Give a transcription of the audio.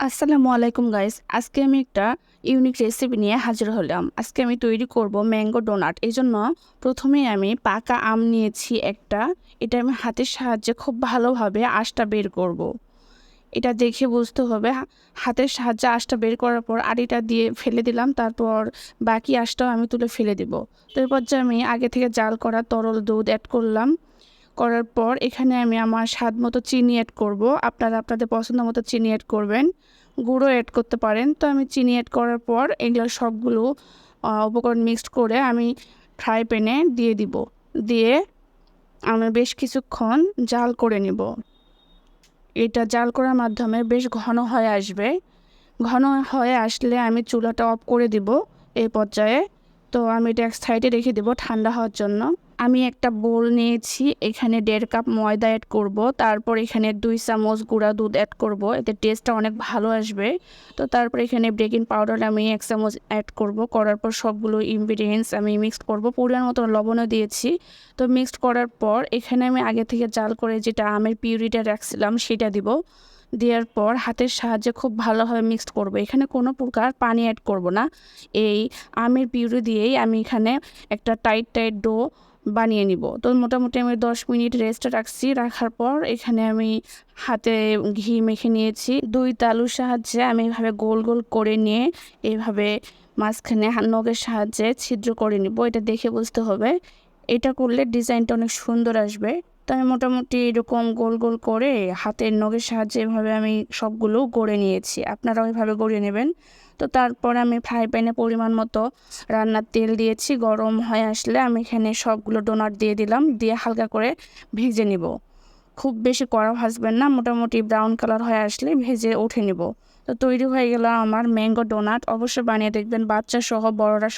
আসসালামু আলাইকুম গাইস। আজকে আমি একটা ইউনিক রেসিপি নিয়ে হাজির হলাম। আজকে আমি তৈরি করব ম্যাঙ্গো ডোনাট। এই জন্য প্রথমে আমি পাকা আম নিয়েছি একটা। এটা আমি হাতের সাহায্যে খুব ভালোভাবে আঁশটা বের করব। এটা দেখে বুঝতে হবে হাতের সাহায্যে আঁশটা বের করার পর আটিটা দিয়ে ফেলে দিলাম, তারপর বাকি আঁশটাও আমি তুলে ফেলে দিব। তো এই পর্যায়ে আমি আগে থেকে জাল করা তরল দুধ অ্যাড করলাম। করার পর এখানে আমি আমার স্বাদ মতো চিনি অ্যাড করব। আপনারা আপনাদের পছন্দ মতো চিনি অ্যাড করবেন, গুঁড়ো অ্যাড করতে পারেন। তো আমি চিনি অ্যাড করার পর এগুলো সবগুলো উপকরণ মিক্সড করে আমি ফ্রাই প্যানে দিয়ে দিব। দিয়ে আমি বেশ কিছুক্ষণ জাল করে নিব। এটা জাল করার মাধ্যমে বেশ ঘন হয়ে আসবে। ঘন হয়ে আসলে আমি চুলাটা অফ করে দিব এই পর্যায়ে। তো আমি এটা এক সাইডে রেখে দেবো ঠান্ডা হওয়ার জন্য। আমি একটা বোল নিয়েছি, এখানে 1.5 কাপ ময়দা অ্যাড করব। তারপর এখানে 2 চামচ গুঁড়া দুধ অ্যাড করব, এতে টেস্টটা অনেক ভালো আসবে। তো তারপর এখানে বেকিং পাউডার আমি 1 চামচ অ্যাড করব। করার পর সবগুলো ইনগ্রিডিয়েন্টস আমি মিক্সড করব। পরিমাণ মতো লবণও দিয়েছি। তো মিক্সড করার পর এখানে আমি আগে থেকে জাল করে যেটা আমের পিউরিটা রাখছিলাম সেটা দিব। দেওয়ার পর হাতের সাহায্যে খুব ভালোভাবে মিক্সড করব। এখানে কোনো প্রকার পানি অ্যাড করব না। এই আমের পিউরি দিয়েই আমি এখানে একটা টাইট টাইট ডো বানিয়ে নিব। তো মোটামুটি আমি 10 মিনিট রেস্টে রাখছি। রাখার পর এখানে আমি হাতে ঘি মেখে নিয়েছি। 2 তালুর সাহায্যে আমি এভাবে গোল গোল করে নিয়ে এইভাবে মাঝখানে নখের সাহায্যে ছিদ্র করে নিব। এটা দেখে বুঝতে হবে। এটা করলে ডিজাইনটা অনেক সুন্দর আসবে। তো আমি মোটামুটি এরকম গোল গোল করে হাতের নখের সাহায্যে এভাবে আমি সবগুলো গড়ে নিয়েছি। আপনারাও এভাবে গড়িয়ে নেবেন। তো তারপর আমি ফ্রাই প্যানে পরিমাণ মতো রান্নার তেল দিয়েছি। গরম হয়ে আসলে আমি এখানে সবগুলো ডোনাট দিয়ে দিলাম। দিয়ে হালকা করে ভেজে নিব। খুব বেশি কড়া ভাজবেন না, মোটামুটি ব্রাউন কালার হয়ে আসলে ভেজে উঠে নিব। তো তৈরি হয়ে গেল আমার ম্যাঙ্গো ডোনাট। অবশ্যই বানিয়ে দেখবেন, বাচ্চা সহ বড়রা